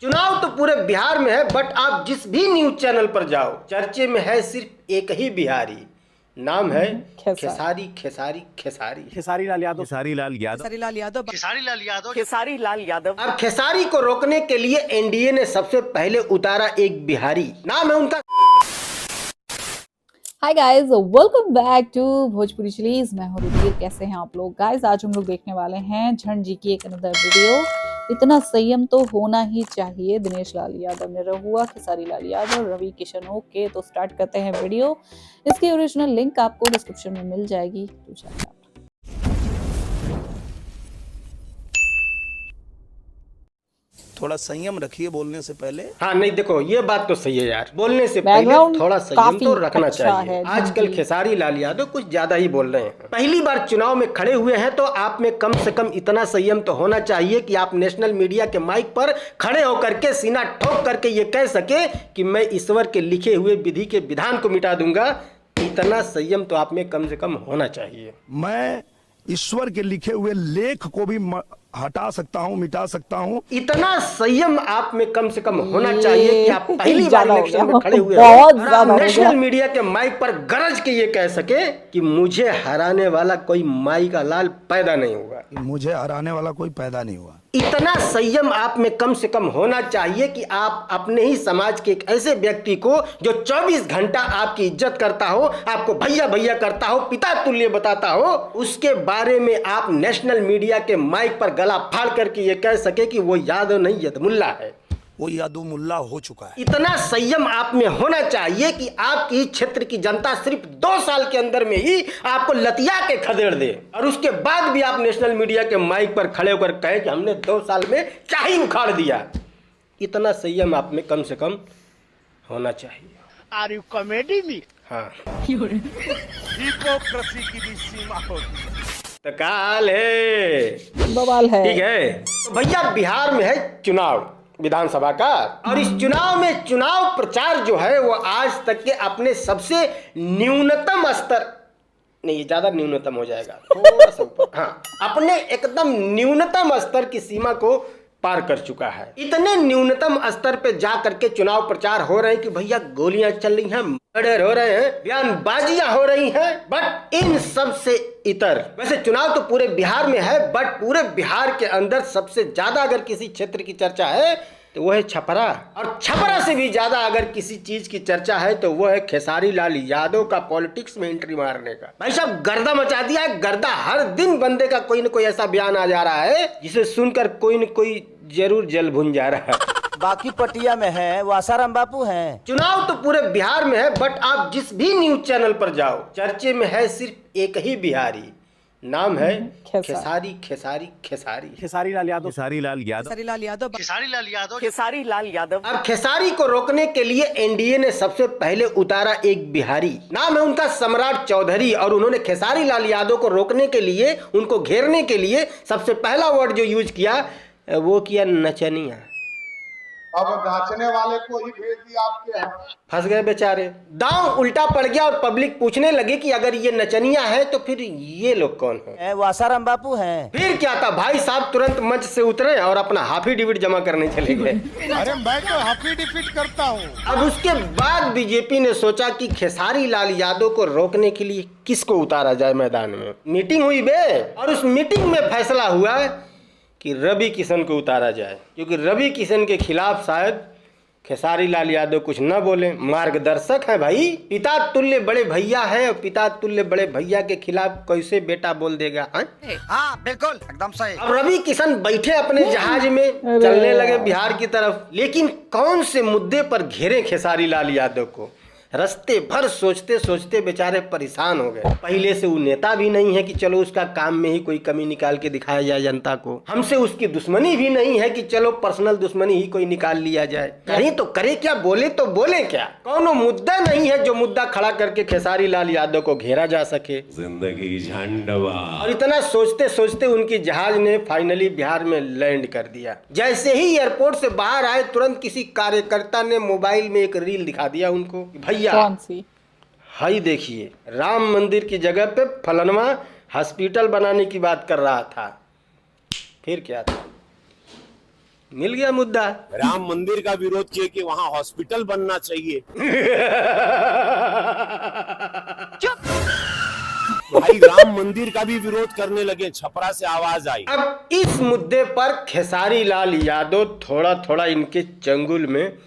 चुनाव तो पूरे बिहार में है, बट आप जिस भी न्यूज चैनल पर जाओ चर्चे में है सिर्फ एक ही बिहारी। नाम है खेसारी खेसारी खेसारी खेसारी लाल यादव। खेसारी लाल यादव। खेसारी लाल यादव। खेसारी लाल यादव। खेसारी लाल यादव। अब खेसारी को रोकने के लिए एनडीए ने सबसे पहले उतारा एक बिहारी। नाम है उनका। Hi guys, welcome back to Bhojpuri chillies. मैं हूं रुबीर। कैसे हैं आप लोग गाइस? आज हम लोग देखने वाले हैं झंड जी की एक अनदर वीडियो। इतना संयम तो होना ही चाहिए। दिनेश लाल यादव ने रहुआ, खेसारी लाल यादव, रवि किशन। ओके, तो स्टार्ट करते हैं वीडियो। इसकी ओरिजिनल लिंक आपको डिस्क्रिप्शन में मिल जाएगी, तो चेक आउट। थोड़ा संयम रखिए बोलने से पहले। हाँ नहीं, देखो ये बात तो सही है यार, बोलने से पहले बैकग्राउंड थोड़ा संयम काफी तो रखना अच्छा चाहिए। है। आजकल खेसारी लाल यादव कुछ ज्यादा ही बोल रहे हैं। पहली बार चुनाव में खड़े हुए हैं तो आप में कम से कम इतना संयम तो होना चाहिए कि आप नेशनल मीडिया के माइक पर खड़े होकर के सीना ठोक करके ये कह सके कि मैं ईश्वर के लिखे हुए विधि के विधान को मिटा दूंगा। इतना संयम तो आप में कम से कम होना चाहिए। मैं ईश्वर के लिखे हुए लेख को भी हटा सकता हूं, मिटा सकता हूं। इतना संयम आप में कम से कम होना चाहिए कि आप पहली बार इलेक्शन में खड़े हुए बहुत हैं और ज्यादा आप हो गया। नेशनल मीडिया के माइक पर गरज के ये कह सके कि मुझे हराने वाला कोई माई का लाल पैदा नहीं हुआ। मुझे हराने वाला कोई पैदा नहीं हुआ। इतना संयम आप में कम से कम होना चाहिए कि आप अपने ही समाज के एक ऐसे व्यक्ति को जो 24 घंटा आपकी इज्जत करता हो, आपको भैया भैया करता हो, पिता तुल्य बताता हो, उसके बारे में आप नेशनल मीडिया के माइक पर गला फाड़ करके ये कह सके कि वो यादव नहीं यदमुल्ला है। वो यादव मुल्ला हो चुका है। इतना संयम आप में होना चाहिए कि आपकी क्षेत्र की जनता सिर्फ 2 साल के अंदर में ही आपको लतिया के खदेड़ दे और उसके बाद भी आप नेशनल मीडिया के माइक पर खड़े होकर कहे कि हमने 2 साल में क्या ही उखाड़ दिया। इतना संयम आप में कम से कम होना चाहिए। Are you comedy me? हाँ, हिपोक्रेसी की भी सीमा होती है। तो काल है, बवाल है। ठीक है। तो भैया बिहार में है चुनाव विधानसभा का, और इस चुनाव में चुनाव प्रचार जो है वो आज तक के अपने सबसे न्यूनतम स्तर, नहीं ज्यादा न्यूनतम हो जाएगा, थोड़ा सा ऊपर, हाँ, अपने एकदम न्यूनतम स्तर की सीमा को पार कर चुका है। इतने न्यूनतम स्तर पे जा करके चुनाव प्रचार हो रहे हैं कि भैया गोलियां चल रही हैं, मर्डर हो रहे हैं, बयानबाजियां हो रही हैं। बट इन सब से इतर, वैसे चुनाव तो पूरे बिहार में है, बट पूरे बिहार के अंदर सबसे ज्यादा अगर किसी क्षेत्र की चर्चा है तो वो है छपरा, और छपरा से भी ज्यादा अगर किसी चीज की चर्चा है तो वो है खेसारी लाल यादव का पॉलिटिक्स में एंट्री मारने का। भाई साहब गर्दा मचा दिया है, गर्दा। हर दिन बंदे का कोई न कोई ऐसा बयान आ जा रहा है जिसे सुनकर कोई न कोई जरूर जल भुन जा रहा है। बाकी पटिया में है वो आसाराम बापू हैं। चुनाव तो पूरे बिहार में है, बट आप जिस भी न्यूज चैनल पर जाओ चर्चे में है सिर्फ एक ही बिहारी। नाम है खेसारी खेसारी खेसारी खेसारी लाल यादव। खेसारी लाल यादव। खेसारी लाल यादव। खेसारी लाल यादव। खेसारी लाल यादव। अब खेसारी को रोकने के लिए एनडीए ने सबसे पहले उतारा एक बिहारी। नाम है उनका सम्राट चौधरी, और उन्होंने खेसारी लाल यादव को रोकने के लिए, उनको घेरने के लिए सबसे पहला वर्ड जो यूज किया वो किया नचनिया। अब नाचने वाले को ही भेज दिया आपके यहाँ। फंस गए बेचारे, दांव उल्टा पड़ गया और पब्लिक पूछने लगी कि अगर ये नचनिया है तो फिर ये लोग कौन है? वो आसाराम बापू हैं। फिर क्या था, भाई साहब तुरंत मंच से उतरे और अपना हाफी डिविट जमा करने चले गए। अरे मैं तो हाफी डिफीट करता हूँ। अब उसके बाद बीजेपी ने सोचा कि खेसारी लाल यादव को रोकने के लिए किसको उतारा जाए मैदान में। मीटिंग हुई बे, और उस मीटिंग में फैसला हुआ कि रवि किशन को उतारा जाए, क्योंकि रवि किशन के खिलाफ शायद खेसारी लाल यादव कुछ न बोले। मार्गदर्शक है भाई, पिता तुल्य बड़े भैया है, और पिता तुल्य बड़े भैया के खिलाफ कैसे बेटा बोल देगा? हाँ बिल्कुल एकदम सही। अब रवि किशन बैठे अपने जहाज में, चलने लगे बिहार की तरफ, लेकिन कौन से मुद्दे पर घेरे खेसारी लाल यादव को? रास्ते भर सोचते सोचते बेचारे परेशान हो गए। पहले से वो नेता भी नहीं है कि चलो उसका काम में ही कोई कमी निकाल के दिखाया जाए जनता को। हमसे उसकी दुश्मनी भी नहीं है कि चलो पर्सनल दुश्मनी ही कोई निकाल लिया जाए। करें तो करे क्या, बोले तो बोले क्या? कौनो मुद्दा नहीं है जो मुद्दा खड़ा करके खेसारी लाल यादव को घेरा जा सके। जिंदगी झंडवा। और इतना सोचते सोचते उनकी जहाज ने फाइनली बिहार में लैंड कर दिया। जैसे ही एयरपोर्ट से बाहर आए, तुरंत किसी कार्यकर्ता ने मोबाइल में एक रील दिखा दिया उनको, भैया कौन सी? हाई देखिए, राम मंदिर की जगह पे फलनवा हॉस्पिटल बनाने की बात कर रहा था। फिर क्या था, मिल गया मुद्दा। राम मंदिर का विरोध किए कि वहाँ हॉस्पिटल बनना चाहिए। भाई राम मंदिर का भी विरोध करने लगे, छपरा से आवाज आई। अब इस मुद्दे पर खेसारी लाल यादव थोड़ा थोड़ा इनके चंगुल में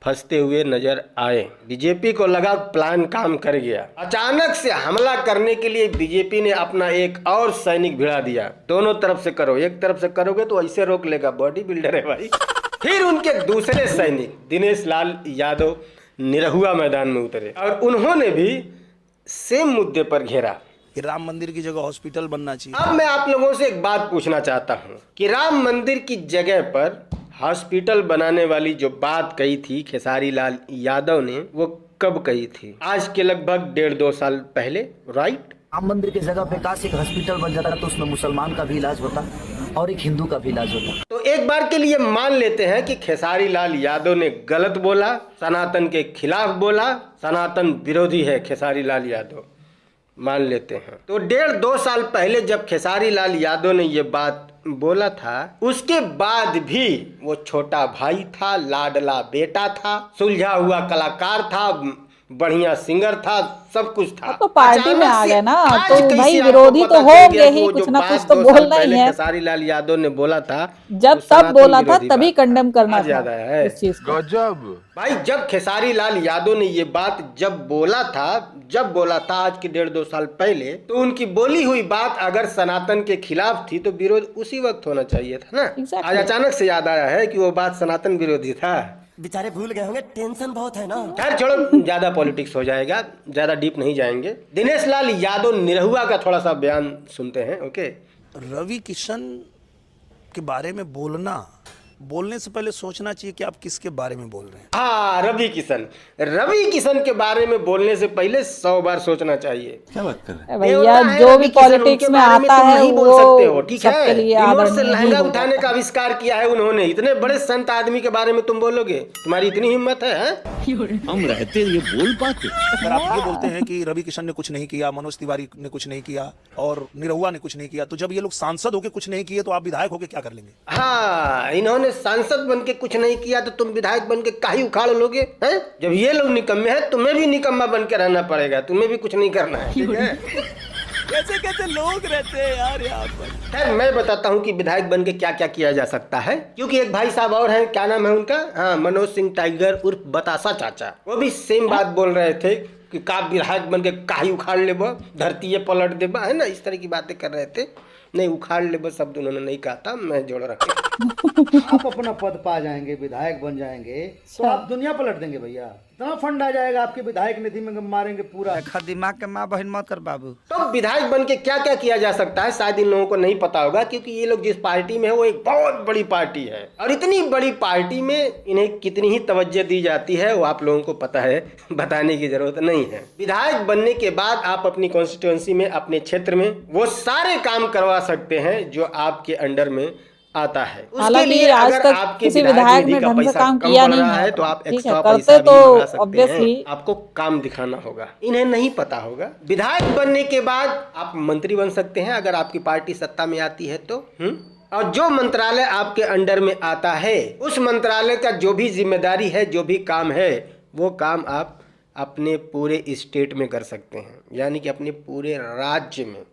फंसते हुए नजर आए। बीजेपी को लगा प्लान काम कर गया। अचानक से हमला करने के लिए बीजेपी ने अपना एक और सैनिक भिड़ा दिया। दोनों तरफ से करो, एक तरफ से करोगे तो ऐसे रोक लेगा, बॉडी बिल्डर है भाई। फिर उनके दूसरे सैनिक दिनेश लाल यादव निरहुआ मैदान में उतरे और उन्होंने भी सेम मुद्दे पर घेरा कि राम मंदिर की जगह हॉस्पिटल बनना चाहिए। अब मैं आप लोगों से एक बात पूछना चाहता हूँ कि राम मंदिर की जगह पर हॉस्पिटल बनाने वाली जो बात कही थी खेसारी लाल यादव ने, वो कब कही थी? आज के लगभग 1.5-2 साल पहले, राइट? राम मंदिर की जगह पे काश एक हॉस्पिटल बन जाता तो उसमें मुसलमान का भी इलाज होता और एक हिंदू का भी इलाज होता। तो एक बार के लिए मान लेते हैं कि खेसारी लाल यादव ने गलत बोला, सनातन के खिलाफ बोला, सनातन विरोधी है खेसारी लाल यादव, मान लेते हैं। तो 1.5-2 साल पहले जब खेसारी लाल यादव ने ये बात बोला था, उसके बाद भी वो छोटा भाई था, लाडला बेटा था, सुलझा हुआ कलाकार था, बढ़िया सिंगर था, सब कुछ था। तो पार्टी में आ गया ना, आज तो कैसे भाई आपको विरोधी पता तो चल होंगे गया कि ही, वो जो कुछ ना बात कुछ तो 2 साल बोलना ही पहले है। खेसारी लाल यादव ने बोला था, जब वो तब सनातन बोला था विरोधी तभी बात। कंडेम करना आज याद था आया है। इस चीज को। भाई जब खेसारी लाल यादव ने ये बात जब बोला था आज के 1.5-2 साल पहले, तो उनकी बोली हुई बात अगर सनातन के खिलाफ थी तो विरोध उसी वक्त होना चाहिए था ना। Exactly. आज अचानक से याद आया है कि वो बात सनातन विरोधी था। बेचारे भूल गए होंगे, टेंशन बहुत है ना। खैर छोड़ो, ज्यादा पॉलिटिक्स हो जाएगा, ज्यादा डीप नहीं जाएंगे। दिनेश लाल यादव निरहुआ का थोड़ा सा बयान सुनते हैं। ओके, रवि किशन के बारे में बोलने से पहले सोचना चाहिए कि आप किसके बारे में बोल रहे हैं। हाँ, रवि किशन के बारे में बोलने से पहले 100 बार सोचना चाहिए। भैया जो भी पॉलिटिक्स में आता है नहीं बोल वो सकते हो, ठीक सबके है? लिए रिमोट से आदरणीय ही लहंगा होता उठाने का आविष्कार किया है उन्होंने। इतने बड़े संत आदमी के बारे में तुम बोलोगे? तुम्हारी इतनी हिम्मत है? हम रहते ये बोल पाते। अगर आप ये बोलते हैं कि रवि किशन ने कुछ नहीं किया, मनोज तिवारी ने कुछ नहीं किया और निरहुआ ने कुछ नहीं किया, तो जब ये लोग सांसद होके कुछ नहीं किए तो आप विधायक होके क्या कर लेंगे? हाँ, इन्होंने सांसद बन के कुछ नहीं किया तो तुम विधायक बन के काहे उखाड़ लोगे? हैं? जब ये लोग निकम्मे हैं, तुम्हें भी निकम्मा बन के रहना पड़ेगा, तुम्हें भी कुछ नहीं करना है, ठीक है? कैसे लोग रहते हैं यार यहाँ पर। खैर मैं बताता हूँ कि विधायक बन के क्या क्या किया जा सकता है, क्योंकि एक भाई साहब और हैं, क्या नाम है उनका? हाँ, मनोज सिंह टाइगर उर्फ बतासा चाचा, वो भी सेम बात बोल रहे थे कि का विधायक बन के काहे उखाड़ ले, धरती ये पलट दे, है ना, इस तरह की बातें कर रहे थे। नहीं, उखाड़ ले शब्द उन्होंने नहीं कहा था, मैं जोड़ रहा। आप अपना पद पा जाएंगे, विधायक बन जाएंगे तो आप दुनिया पलट देंगे भैया। इतना फंड आ जाएगा आपके विधायक निधि में, मारेंगे पूरा। दिमाग के माँ बहन मत कर बाबू। तो विधायक बन के क्या क्या किया जा सकता है शायद इन लोगों को नहीं पता होगा, क्योंकि ये लोग जिस पार्टी में है वो एक बहुत बड़ी पार्टी है, और इतनी बड़ी पार्टी में इन्हें कितनी ही तवज्जो दी जाती है वो आप लोगों को पता है, बताने की जरूरत नहीं है। विधायक बनने के बाद आप अपनी कॉन्स्टिट्यूएंसी में, अपने क्षेत्र में वो सारे काम करवा सकते हैं जो आपके अंडर में आता है। उसके लिए आज अगर तक आपके किसी विधायक विधायक निधि ने का ढंग से पैसा काम कम किया पड़ नहीं रहा है है, तो आप ठीक है, एक्स्ट्रा करते पैसा भी तो लगा सकते obviously हैं। आपको काम दिखाना होगा, इन्हें नहीं पता होगा। विधायक बनने के बाद आप मंत्री बन सकते हैं अगर आपकी पार्टी सत्ता में आती है तो। और जो मंत्रालय आपके अंडर में आता है, उस मंत्रालय का जो भी जिम्मेदारी है, जो भी काम है, वो काम आप अपने पूरे स्टेट में कर सकते हैं, यानी कि अपने पूरे राज्य में।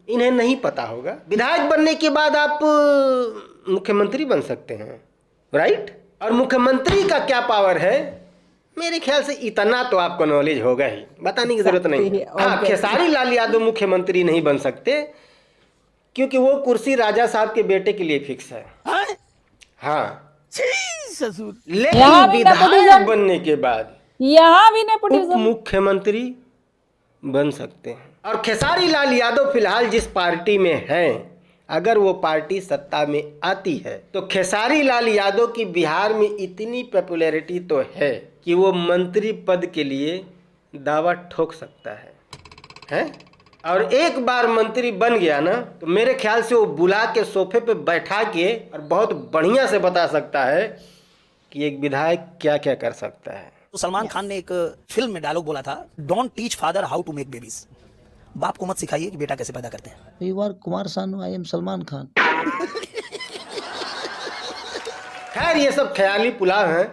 इन्हें नहीं पता होगा। विधायक बनने के बाद आप मुख्यमंत्री बन सकते हैं, राइट? और मुख्यमंत्री का क्या पावर है, मेरे ख्याल से इतना तो आपको नॉलेज होगा ही, बताने की जरूरत नहीं है। हाँ, खेसारी लाल यादव मुख्यमंत्री नहीं बन सकते क्योंकि वो कुर्सी राजा साहब के बेटे के लिए फिक्स है। हाँ, लेकिन विधायक बनने के बाद यहाँ भी उप मुख्यमंत्री बन सकते हैं। और खेसारी लाल यादव फिलहाल जिस पार्टी में हैं, अगर वो पार्टी सत्ता में आती है तो खेसारी लाल यादव की बिहार में इतनी पॉपुलैरिटी तो है कि वो मंत्री पद के लिए दावा ठोक सकता है? और एक बार मंत्री बन गया ना, तो मेरे ख्याल से वो बुला के सोफे पे बैठा के और बहुत बढ़िया से बता सकता है कि एक विधायक क्या क्या कर सकता है। तो सलमान खान ने एक फिल्म में डायलॉग बोला था, don't teach father how to make babies. बाप को मत सिखाइए कि बेटा कैसे पैदा करते हैं। You are Kumar Sanu, I am Salman Khan. खैर ये सब ख्याली पुलाव हैं,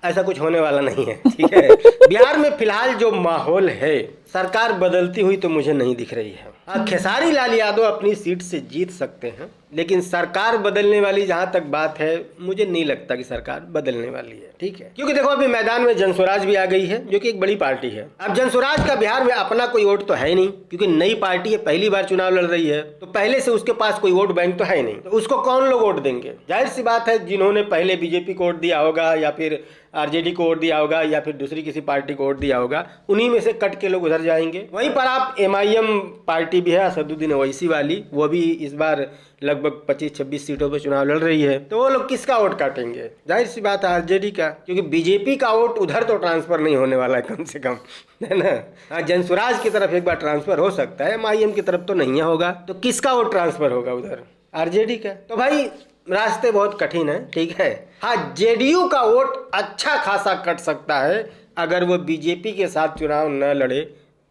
ऐसा कुछ होने वाला नहीं है, ठीक है। बिहार में फिलहाल जो माहौल है, सरकार बदलती हुई तो मुझे नहीं दिख रही है। हाँ, खेसारी लाल यादव अपनी सीट से जीत सकते हैं, लेकिन सरकार बदलने वाली जहां तक बात है, मुझे नहीं लगता कि सरकार बदलने वाली है, ठीक है। क्योंकि देखो अभी मैदान में जनसुराज भी आ गई है, जो कि एक बड़ी पार्टी है। अब जनसुराज का बिहार में अपना कोई वोट तो है नहीं, क्योंकि नई पार्टी है, पहली बार चुनाव लड़ रही है, तो पहले से उसके पास कोई वोट बैंक तो है नहीं, तो उसको कौन लोग वोट देंगे? जाहिर सी बात है, जिन्होंने पहले बीजेपी को वोट दिया होगा, या फिर आरजेडी को वोट दिया होगा, या फिर दूसरी किसी पार्टी को वोट दिया होगा, उन्हीं में से कट के लोग उधर जाएंगे। वहीं पर आप MIM पार्टी भी है असदुद्दीन ओवैसी वाली, वो भी इस बार लगभग 25-26 सीटों पर चुनाव लड़ रही है, तो वो लोग किसका वोट काटेंगे? जाहिर सी बात है आरजेडी का, क्योंकि बीजेपी का वोट उधर तो ट्रांसफर नहीं होने वाला है कम से कम, है ना। हाँ, जनसुराज की तरफ एक बार ट्रांसफर हो सकता है, MIM की तरफ तो नहीं होगा, तो किसका वोट ट्रांसफर होगा उधर? आरजेडी का। तो भाई रास्ते बहुत कठिन है, ठीक है। हाँ, जेडीयू का वोट अच्छा खासा कट सकता है अगर वो बीजेपी के साथ चुनाव न लड़े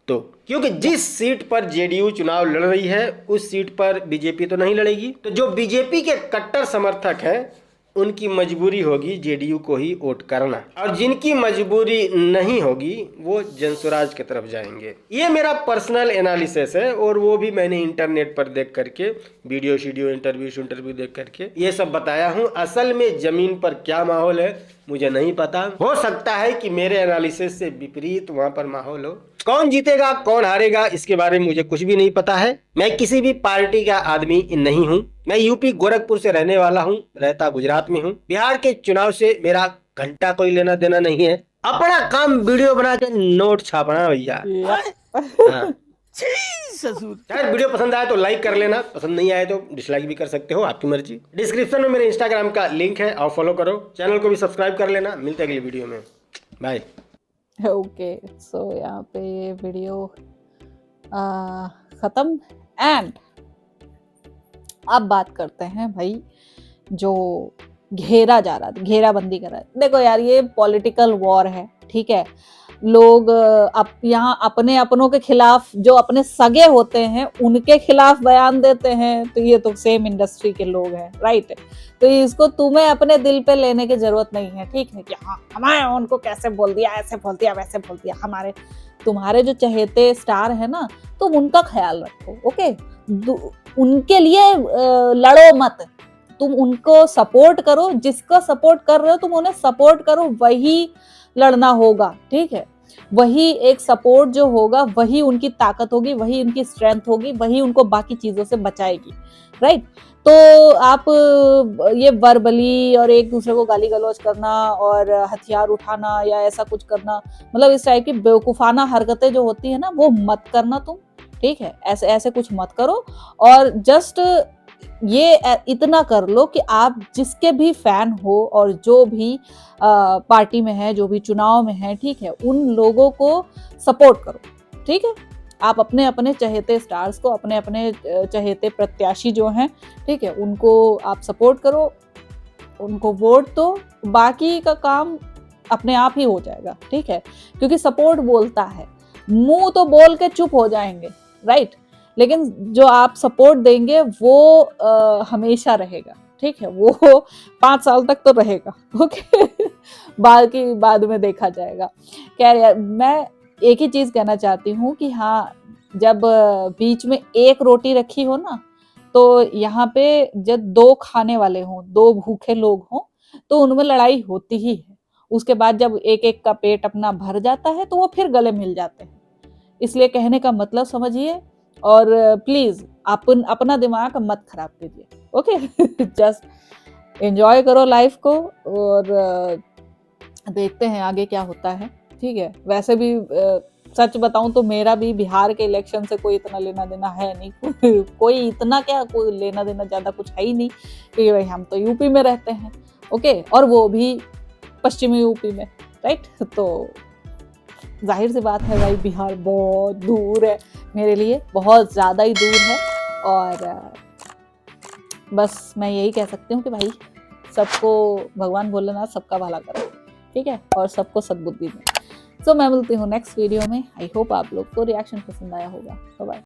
तो, क्योंकि जिस सीट पर जेडीयू चुनाव लड़ रही है उस सीट पर बीजेपी तो नहीं लड़ेगी, तो जो बीजेपी के कट्टर समर्थक हैं उनकी मजबूरी होगी जेडीयू को ही वोट करना, और जिनकी मजबूरी नहीं होगी वो जनसुराज की तरफ जाएंगे। ये मेरा पर्सनल एनालिसिस है, और वो भी मैंने इंटरनेट पर देख करके वीडियो इंटरव्यू देख करके ये सब बताया हूँ। असल में जमीन पर क्या माहौल है मुझे नहीं पता, हो सकता है कि मेरे एनालिसिस से विपरीत वहां पर माहौल हो। कौन जीतेगा कौन हारेगा इसके बारे में मुझे कुछ भी नहीं पता है। मैं किसी भी पार्टी का आदमी नहीं हूँ। मैं यूपी गोरखपुर से रहने वाला हूँ, रहता गुजरात में हूँ। बिहार के चुनाव से मेरा घंटा कोई लेना देना नहीं है। अपना काम वीडियो बना के नोट छापना भैया। हाँ। यार वीडियो पसंद आए तो लाइक कर लेना, पसंद नहीं आए तो डिसलाइक भी कर सकते हो, आपकी मर्जी। डिस्क्रिप्शन में मेरे इंस्टाग्राम का लिंक है, और फॉलो करो। चैनल को भी सब्सक्राइब कर लेना। मिलते हैं अगली वीडियो में, बाय। ओके, सो यहाँ पे ये वीडियो खत्म। एंड अब बात करते हैं भाई जो घेरा जा रहा था, घेराबंदी कर रहा है। देखो यार, ये पॉलिटिकल वॉर है, ठीक है। लोग यहाँ अपने अपनों के खिलाफ, जो अपने सगे होते हैं उनके खिलाफ बयान देते हैं, तो ये तो सेम इंडस्ट्री के लोग हैं, राइट। तो इसको तुम्हें अपने दिल पे लेने की जरूरत नहीं है, ठीक है। कि हाँ हमारे उनको कैसे बोल दिया, ऐसे बोल दिया, वैसे बोल दिया। तुम्हारे जो चहेते स्टार है ना, तुम उनका ख्याल रखो, ओके। उनके लिए लड़ो मत, तुम उनको सपोर्ट करो। जिसका सपोर्ट कर रहे हो तुम उन्हें सपोर्ट करो, वही लड़ना होगा, ठीक है। वही एक सपोर्ट जो होगा वही उनकी ताकत होगी, वही उनकी स्ट्रेंथ होगी, वही उनको बाकी चीजों से बचाएगी, राइट। तो आप ये वर्बली और एक दूसरे को गाली गलौज करना और हथियार उठाना या ऐसा कुछ करना, मतलब इस टाइप की बेवकूफाना हरकतें जो होती है ना, वो मत करना तुम, ठीक है। ऐसे कुछ मत करो। और जस्ट ये इतना कर लो कि आप जिसके भी फैन हो और जो भी पार्टी में है, जो भी चुनाव में है, ठीक है, उन लोगों को सपोर्ट करो, ठीक है। आप अपने अपने चहेते स्टार्स को, अपने अपने चहेते प्रत्याशी जो हैं, ठीक है, उनको आप सपोर्ट करो, उनको वोट दो। बाकी का काम अपने आप ही हो जाएगा, ठीक है। क्योंकि सपोर्ट बोलता है, मुंह तो बोल के चुप हो जाएंगे, राइट, लेकिन जो आप सपोर्ट देंगे वो हमेशा रहेगा, ठीक है। वो 5 साल तक तो रहेगा, ओके। बाकी बाद में देखा जाएगा। खैर यार, मैं एक ही चीज कहना चाहती हूँ कि हाँ, जब बीच में एक रोटी रखी हो ना, तो यहाँ पे जब 2 खाने वाले हों, 2 भूखे लोग हों, तो उनमें लड़ाई होती ही है। उसके बाद जब एक एक का पेट अपना भर जाता है तो वो फिर गले मिल जाते हैं। इसलिए कहने का मतलब समझिए, और प्लीज अपना दिमाग मत खराब कीजिए, ओके। जस्ट एंजॉय करो लाइफ को, और देखते हैं आगे क्या होता है, ठीक है। वैसे भी सच बताऊं तो मेरा भी बिहार के इलेक्शन से कोई इतना लेना देना है नहीं। कोई इतना क्या, कोई लेना देना ज्यादा कुछ है ही नहीं, क्योंकि भाई हम तो यूपी में रहते हैं, ओके, और वो भी पश्चिमी यूपी में, राइट। तो जाहिर सी बात है भाई, बिहार बहुत दूर है मेरे लिए, बहुत ज़्यादा ही दूर है। और बस मैं यही कह सकती हूँ कि भाई सबको भगवान भोलेनाथ सबका भला करे, ठीक है, और सबको सद्बुद्धि दें। सो मैं मिलती हूँ नेक्स्ट वीडियो में। आई होप आप लोग को रिएक्शन पसंद आया होगा। Bye bye.